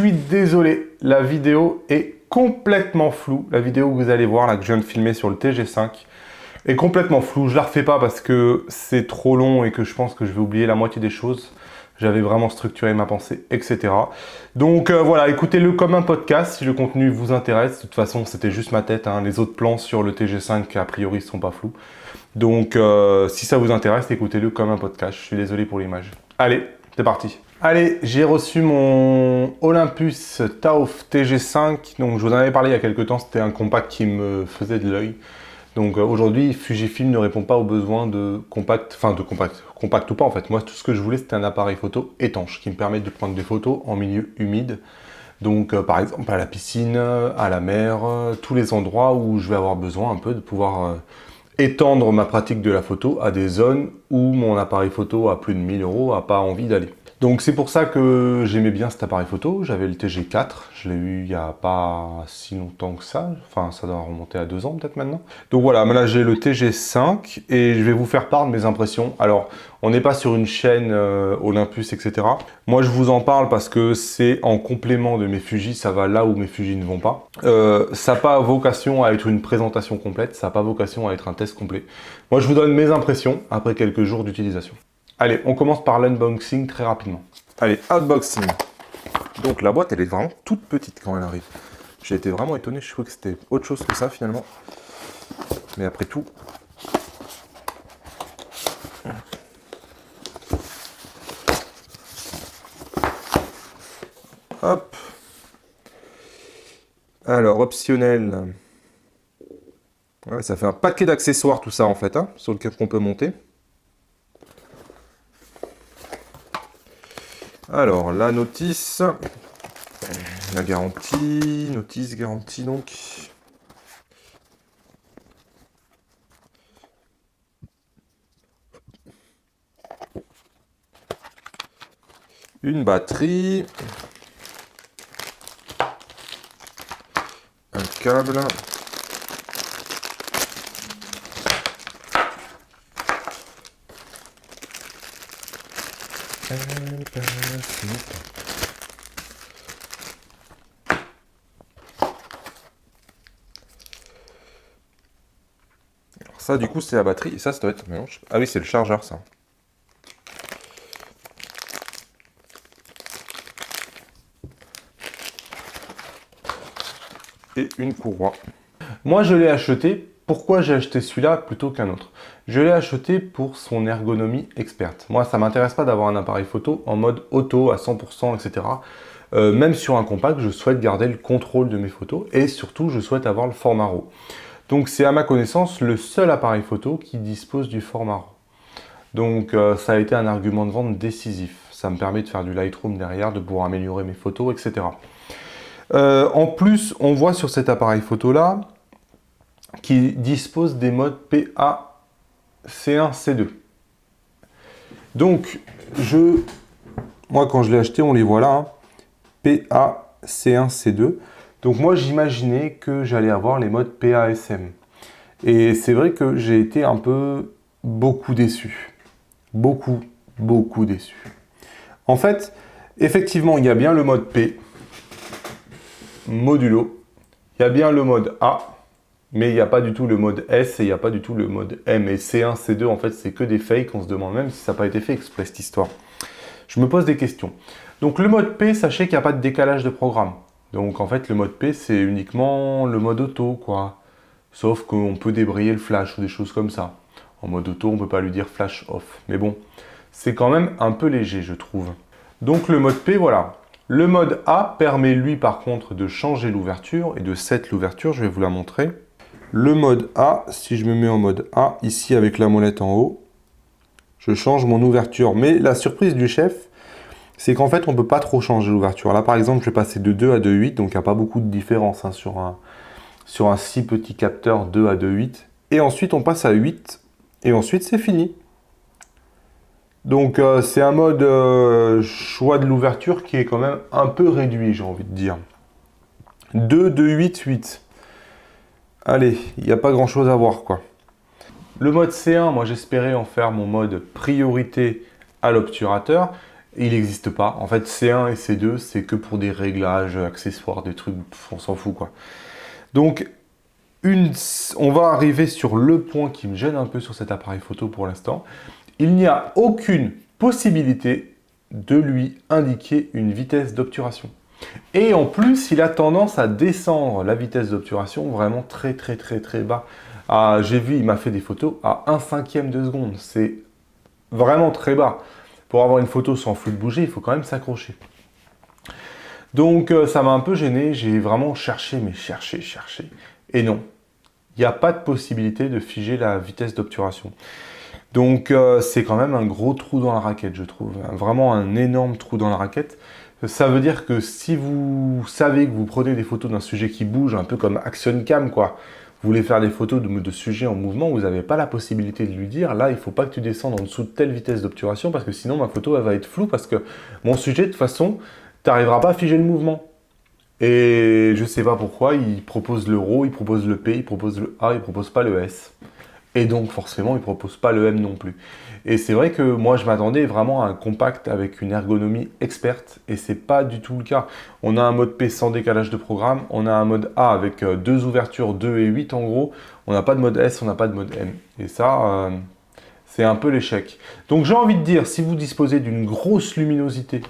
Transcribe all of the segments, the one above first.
suis désolé, la vidéo est complètement floue. La vidéo que vous allez voir, là, que je viens de filmer sur le TG5, est complètement floue. Je la refais pas parce que c'est trop long et que je pense que je vais oublier la moitié des choses. J'avais vraiment structuré ma pensée, etc. Donc voilà, écoutez-le comme un podcast si le contenu vous intéresse. De toute façon, c'était juste ma tête, hein. Les autres plans sur le TG5, a priori, ne sont pas flous. Donc si ça vous intéresse, écoutez-le comme un podcast. Je suis désolé pour l'image. Allez, c'est parti. Allez, j'ai reçu mon Olympus Taof TG5. Donc je vous en avais parlé il y a quelques temps, c'était un compact qui me faisait de l'œil. Donc aujourd'hui, Fujifilm ne répond pas aux besoins de compact, compact ou pas en fait. Moi, tout ce que je voulais, c'était un appareil photo étanche qui me permette de prendre des photos en milieu humide. Donc par exemple à la piscine, à la mer, tous les endroits où je vais avoir besoin un peu de pouvoir étendre ma pratique de la photo à des zones où mon appareil photo à plus de 1000 € n'a pas envie d'aller. Donc c'est pour ça que j'aimais bien cet appareil photo. J'avais le TG4, je l'ai eu il n'y a pas si longtemps que ça. Enfin, ça doit remonter à 2 ans peut-être maintenant. Donc voilà, mais là j'ai le TG5 et je vais vous faire part de mes impressions. Alors, on n'est pas sur une chaîne Olympus, etc. Moi, je vous en parle parce que c'est en complément de mes Fuji. Ça va là où mes Fuji ne vont pas. Ça n'a pas vocation à être une présentation complète. Ça n'a pas vocation à être un test complet. Moi, je vous donne mes impressions après quelques jours d'utilisation. Allez, on commence par l'unboxing très rapidement. Allez, unboxing. Donc la boîte, elle est vraiment toute petite quand elle arrive. J'ai été vraiment étonné, je trouvais que c'était autre chose que ça finalement. Mais après tout... Hop. Alors, optionnel. Ouais, ça fait un paquet d'accessoires tout ça en fait, hein, sur lequel on peut monter. Alors, la notice, la garantie, notice, garantie donc. Une batterie. Un câble. Alors ça du coup c'est la batterie et ça doit être... Ah oui, c'est le chargeur ça. Et une courroie. Moi je l'ai acheté. Pourquoi j'ai acheté celui-là plutôt qu'un autre? Je l'ai acheté pour son ergonomie experte. Moi, ça ne m'intéresse pas d'avoir un appareil photo en mode auto à 100%, etc. Même sur un compact, je souhaite garder le contrôle de mes photos et surtout, je souhaite avoir le format RAW. Donc, c'est à ma connaissance le seul appareil photo qui dispose du format RAW. Donc, ça a été un argument de vente décisif. Ça me permet de faire du Lightroom derrière, de pouvoir améliorer mes photos, etc. En plus, on voit sur cet appareil photo-là qui dispose des modes PA, C1, C2. Donc, moi quand je l'ai acheté, on les voit là, hein, PA, C1, C2. Donc moi j'imaginais que j'allais avoir les modes PASM. Et c'est vrai que j'ai été un peu beaucoup déçu. Beaucoup déçu. En fait, effectivement, il y a bien le mode P, modulo. Il y a bien le mode A, mais il n'y a pas du tout le mode S et il n'y a pas du tout le mode M. Et C1, C2, en fait, c'est que des fakes. On se demande même si ça n'a pas été fait exprès, cette histoire. Je me pose des questions. Donc, le mode P, sachez qu'il n'y a pas de décalage de programme. Donc, en fait, le mode P, c'est uniquement le mode auto, quoi. Sauf qu'on peut débrayer le flash ou des choses comme ça. En mode auto, on ne peut pas lui dire flash off. Mais bon, c'est quand même un peu léger, je trouve. Donc, le mode P, voilà. Le mode A permet, lui, par contre, de changer l'ouverture et de set l'ouverture. Je vais vous la montrer. Le mode A, si je me mets en mode A, ici avec la molette en haut, je change mon ouverture. Mais la surprise du chef, c'est qu'en fait, on ne peut pas trop changer l'ouverture. Là, par exemple, je vais passer de 2 à 2.8, donc il n'y a pas beaucoup de différence hein, sur un si petit capteur 2 à 2.8. Et ensuite, on passe à 8, et ensuite, c'est fini. Donc, c'est un mode choix de l'ouverture qui est quand même un peu réduit, j'ai envie de dire. 2, 2, 8, 8. Allez, il n'y a pas grand chose à voir quoi. Le mode C1, moi j'espérais en faire mon mode priorité à l'obturateur. il n'existe pas. En fait, C1 et C2, c'est que pour des réglages, accessoires, des trucs, on s'en fout quoi. Donc, on va arriver sur le point qui me gêne un peu sur cet appareil photo pour l'instant. Il n'y a aucune possibilité de lui indiquer une vitesse d'obturation. Et en plus, il a tendance à descendre la vitesse d'obturation vraiment très bas. Ah, j'ai vu, il m'a fait des photos à 1/5 de seconde. C'est vraiment très bas. Pour avoir une photo sans flou de bouger, il faut quand même s'accrocher. Donc ça m'a un peu gêné, j'ai vraiment cherché, mais cherché. Et non, il n'y a pas de possibilité de figer la vitesse d'obturation. Donc c'est quand même un gros trou dans la raquette, je trouve. Vraiment un énorme trou dans la raquette. Ça veut dire que si vous savez que vous prenez des photos d'un sujet qui bouge, un peu comme Action Cam, quoi, vous voulez faire des photos de sujets en mouvement, vous n'avez pas la possibilité de lui dire, là, il ne faut pas que tu descendes en dessous de telle vitesse d'obturation, parce que sinon, ma photo, elle va être floue, parce que mon sujet, de toute façon, tu n'arriveras pas à figer le mouvement. Et je ne sais pas pourquoi, il propose le RAW, il propose le P, il propose le A, il ne propose pas le S. Et donc, forcément, il ne propose pas le M non plus. Et c'est vrai que moi, je m'attendais vraiment à un compact avec une ergonomie experte, et c'est pas du tout le cas. On a un mode P sans décalage de programme, on a un mode A avec 2 ouvertures, 2 et 8 en gros, on n'a pas de mode S, on n'a pas de mode M. Et ça, c'est un peu l'échec. Donc j'ai envie de dire, si vous disposez d'une grosse luminosité,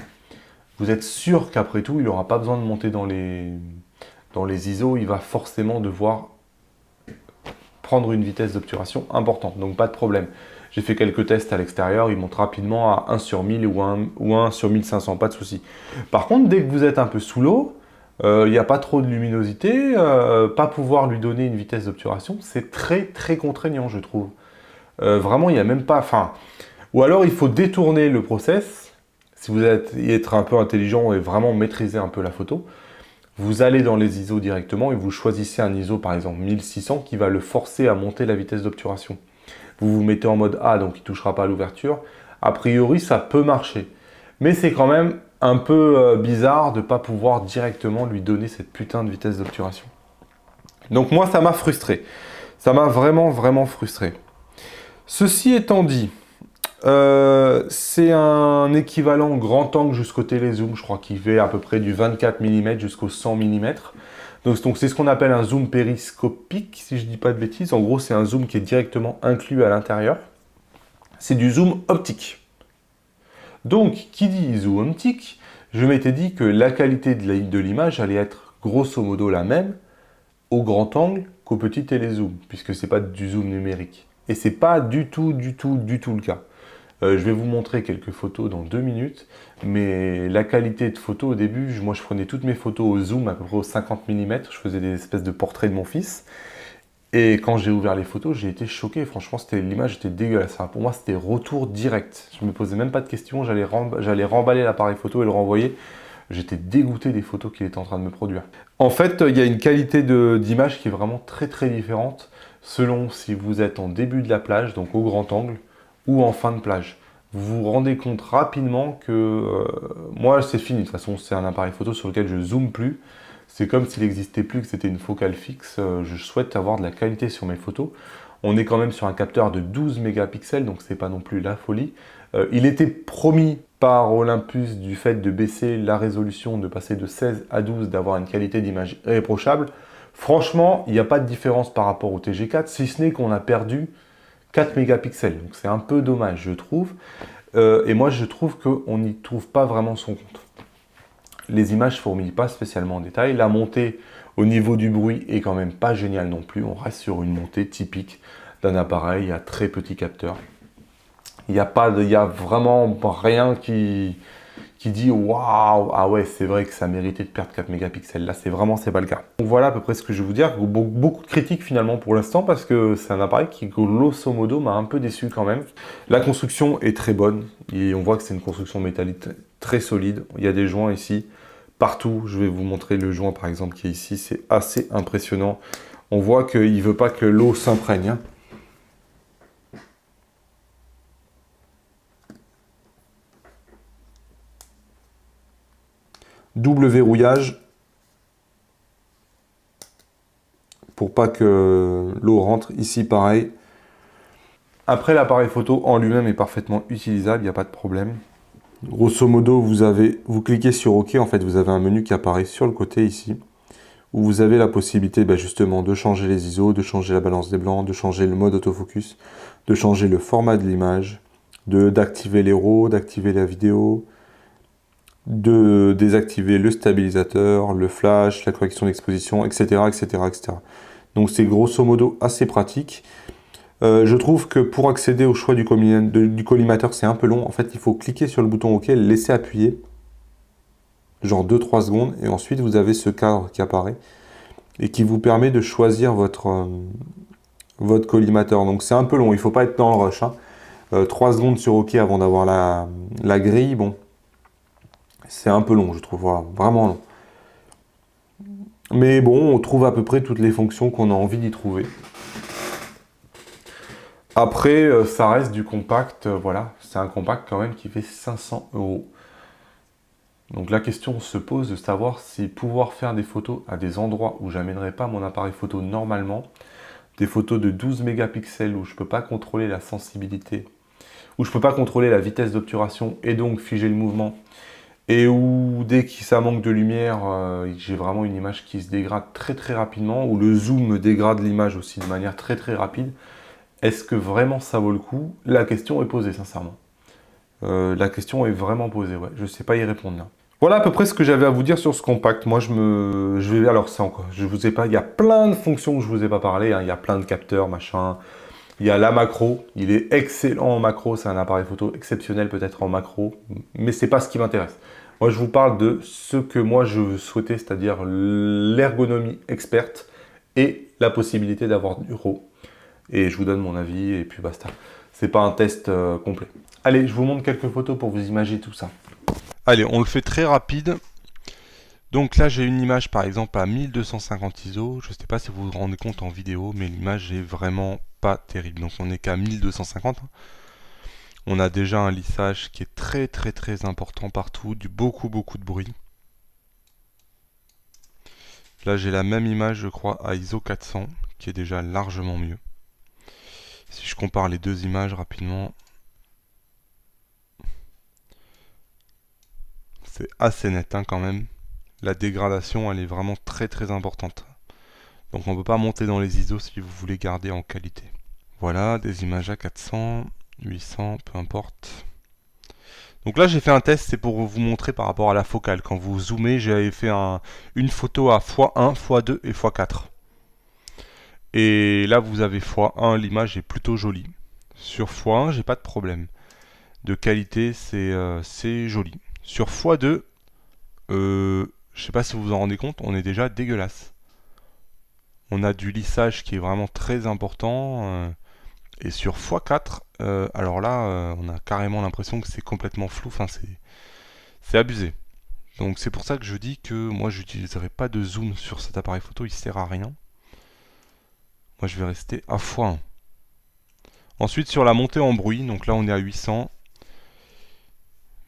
vous êtes sûr qu'après tout, il n'aura pas besoin de monter dans les ISO, il va forcément devoir prendre une vitesse d'obturation importante, donc pas de problème. J'ai fait quelques tests à l'extérieur, ils montent rapidement à 1 sur 1000 ou 1 sur 1500, pas de souci. Par contre, dès que vous êtes un peu sous l'eau, il n'y a pas trop de luminosité, pas pouvoir lui donner une vitesse d'obturation, c'est très contraignant, je trouve. Vraiment, il n'y a même pas... Enfin, ou alors, il faut détourner le process, si vous êtes être un peu intelligent et vraiment maîtriser un peu la photo. Vous allez dans les ISO directement et vous choisissez un ISO par exemple 1600 qui va le forcer à monter la vitesse d'obturation. Vous vous mettez en mode A, donc il ne touchera pas à l'ouverture. A priori, ça peut marcher. Mais c'est quand même un peu bizarre de ne pas pouvoir directement lui donner cette putain de vitesse d'obturation. Donc moi, ça m'a frustré. Ça m'a vraiment frustré. Ceci étant dit, c'est un équivalent grand angle jusqu'au télézoom, je crois qu'il fait à peu près du 24 mm jusqu'au 100 mm. Donc c'est ce qu'on appelle un zoom périscopique, si je ne dis pas de bêtises. En gros, c'est un zoom qui est directement inclus à l'intérieur. C'est du zoom optique. Donc, qui dit zoom optique, je m'étais dit que la qualité de l'image allait être grosso modo la même au grand angle qu'au petit télézoom, puisque ce n'est pas du zoom numérique. Et ce n'est pas du tout le cas. Je vais vous montrer quelques photos dans 2 minutes, mais la qualité de photo au début, moi je prenais toutes mes photos au zoom à peu près au 50 mm, je faisais des espèces de portraits de mon fils, et quand j'ai ouvert les photos, j'ai été choqué, franchement l'image était dégueulasse, pour moi c'était retour direct, je me posais même pas de questions, j'allais remballer l'appareil photo et le renvoyer, j'étais dégoûté des photos qu'il était en train de me produire. En fait, il y a une qualité d'image qui est vraiment très différente, selon si vous êtes en début de la plage, donc au grand angle, ou en fin de plage. Vous vous rendez compte rapidement que moi c'est fini, de toute façon c'est un appareil photo sur lequel je zoome plus, c'est comme s'il n'existait plus, que c'était une focale fixe, je souhaite avoir de la qualité sur mes photos. On est quand même sur un capteur de 12 mégapixels, donc c'est pas non plus la folie. Il était promis par Olympus du fait de baisser la résolution, de passer de 16 à 12, d'avoir une qualité d'image irréprochable. Franchement, il n'y a pas de différence par rapport au TG4, si ce n'est qu'on a perdu 4 mégapixels, donc c'est un peu dommage je trouve, et moi je trouve qu'on n'y trouve pas vraiment son compte. Les images ne fourmillent pas spécialement en détail, la montée au niveau du bruit est quand même pas géniale non plus, on reste sur une montée typique d'un appareil à très petit capteur. Il n'y a vraiment rien qui dit waouh, ah ouais, c'est vrai que ça méritait de perdre 4 mégapixels. Là, c'est pas le cas. Donc voilà à peu près ce que je vais vous dire. Beaucoup de critiques finalement pour l'instant parce que c'est un appareil qui, grosso modo, m'a un peu déçu quand même. La construction est très bonne et on voit que c'est une construction métallique très solide. Il y a des joints ici, partout. Je vais vous montrer le joint par exemple qui est ici. C'est assez impressionnant. On voit qu'il ne veut pas que l'eau s'imprègne, hein. Double verrouillage pour pas que l'eau rentre. Ici pareil. Après l'appareil photo en lui-même est parfaitement utilisable, il n'y a pas de problème. Grosso modo, vous cliquez sur OK, en fait, vous avez un menu qui apparaît sur le côté ici, où vous avez la possibilité justement de changer les ISO, de changer la balance des blancs, de changer le mode autofocus, de changer le format de l'image, d'activer les RAW, d'activer la vidéo, de désactiver le stabilisateur, le flash, la correction d'exposition, etc., etc., etc. Donc c'est grosso modo assez pratique. Je trouve que pour accéder au choix du collimateur, c'est un peu long. En fait, il faut cliquer sur le bouton OK, le laisser appuyer, genre 2-3 secondes, et ensuite vous avez ce cadre qui apparaît et qui vous permet de choisir votre collimateur. Donc c'est un peu long, il ne faut pas être dans le rush. 3 secondes sur OK avant d'avoir la grille, bon, c'est un peu long, je trouve, voilà, vraiment long. Mais bon, on trouve à peu près toutes les fonctions qu'on a envie d'y trouver. Après, ça reste du compact, voilà, c'est un compact quand même qui fait 500 €. Donc la question se pose de savoir si pouvoir faire des photos à des endroits où j'amènerai pas mon appareil photo normalement, des photos de 12 mégapixels où je ne peux pas contrôler la sensibilité, où je ne peux pas contrôler la vitesse d'obturation et donc figer le mouvement, et où dès que ça manque de lumière, j'ai vraiment une image qui se dégrade très très rapidement, où le zoom me dégrade l'image aussi de manière très très rapide. Est-ce que vraiment ça vaut le coup? La question est posée, sincèrement. La question est vraiment posée, ouais. Je ne sais pas y répondre là. Voilà à peu près ce que j'avais à vous dire sur ce compact. Moi, alors ça encore, je vous ai pas, il y a plein de fonctions que je vous ai pas parlé, hein. Il y a plein de capteurs, machin. Il y a la macro, il est excellent en macro, c'est un appareil photo exceptionnel peut-être en macro, mais c'est pas ce qui m'intéresse. Moi, je vous parle de ce que moi je souhaitais, c'est-à-dire l'ergonomie experte et la possibilité d'avoir du RAW. Et je vous donne mon avis et puis basta. C'est pas un test complet. Allez, je vous montre quelques photos pour vous imaginer tout ça. Allez, on le fait très rapide. Donc là, j'ai une image par exemple à 1250 ISO. Je ne sais pas si vous vous rendez compte en vidéo, mais l'image est vraiment pas terrible. Donc on n'est qu'à 1250. On a déjà un lissage qui est très très très important partout, beaucoup de bruit. Là, j'ai la même image, je crois, à ISO 400, qui est déjà largement mieux. Si je compare les deux images rapidement, c'est assez net quand même. La dégradation, elle est vraiment très très importante. Donc on ne peut pas monter dans les ISO si vous voulez garder en qualité. Voilà, des images à 400, 800, peu importe. Donc là j'ai fait un test, c'est pour vous montrer par rapport à la focale. Quand vous zoomez, j'avais fait une photo à x1, x2 et x4. Et là vous avez x1, l'image est plutôt jolie. Sur x1, j'ai pas de problème. De qualité, c'est joli. Sur x2, je sais pas si vous vous en rendez compte, on est déjà dégueulasse. On a du lissage qui est vraiment très important. Et sur x4, alors là, on a carrément l'impression que c'est complètement flou. Enfin, c'est abusé. Donc c'est pour ça que je dis que moi, j'utiliserai pas de zoom sur cet appareil photo. Il sert à rien. Moi, je vais rester à x1. Ensuite, sur la montée en bruit, donc là, on est à 800,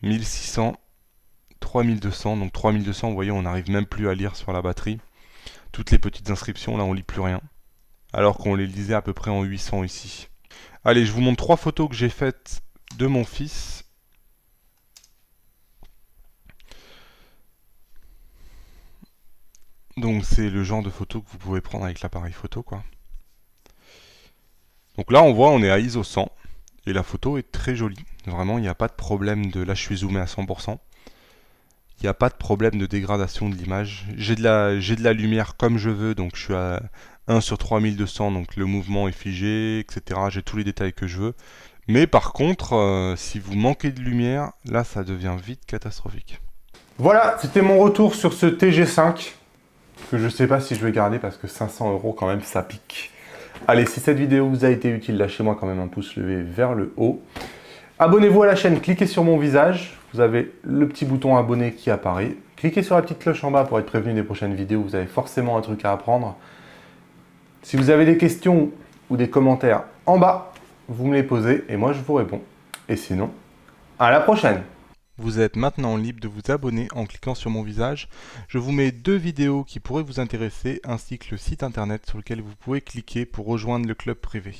1600, 3200. Donc 3200, vous voyez, on n'arrive même plus à lire sur la batterie. Toutes les petites inscriptions, là, on lit plus rien. Alors qu'on les lisait à peu près en 800 ici. Allez, je vous montre 3 photos que j'ai faites de mon fils. Donc c'est le genre de photo que vous pouvez prendre avec l'appareil photo, quoi. Donc là, on voit, on est à ISO 100. Et la photo est très jolie. Vraiment, il n'y a pas de problème de... Là, je suis zoomé à 100%. Il n'y a pas de problème de dégradation de l'image. J'ai de la lumière comme je veux, donc je suis à 1 sur 3200, donc le mouvement est figé, etc. J'ai tous les détails que je veux. Mais par contre, si vous manquez de lumière, là ça devient vite catastrophique. Voilà, c'était mon retour sur ce TG5, que je ne sais pas si je vais garder parce que 500 € quand même, ça pique. Allez, si cette vidéo vous a été utile, lâchez-moi quand même un pouce levé vers le haut. Abonnez-vous à la chaîne, cliquez sur mon visage. Vous avez le petit bouton abonné qui apparaît. Cliquez sur la petite cloche en bas pour être prévenu des prochaines vidéos. Vous avez forcément un truc à apprendre. Si vous avez des questions ou des commentaires en bas, vous me les posez et moi je vous réponds. Et sinon, à la prochaine! Vous êtes maintenant libre de vous abonner en cliquant sur mon visage. Je vous mets 2 vidéos qui pourraient vous intéresser ainsi que le site internet sur lequel vous pouvez cliquer pour rejoindre le club privé.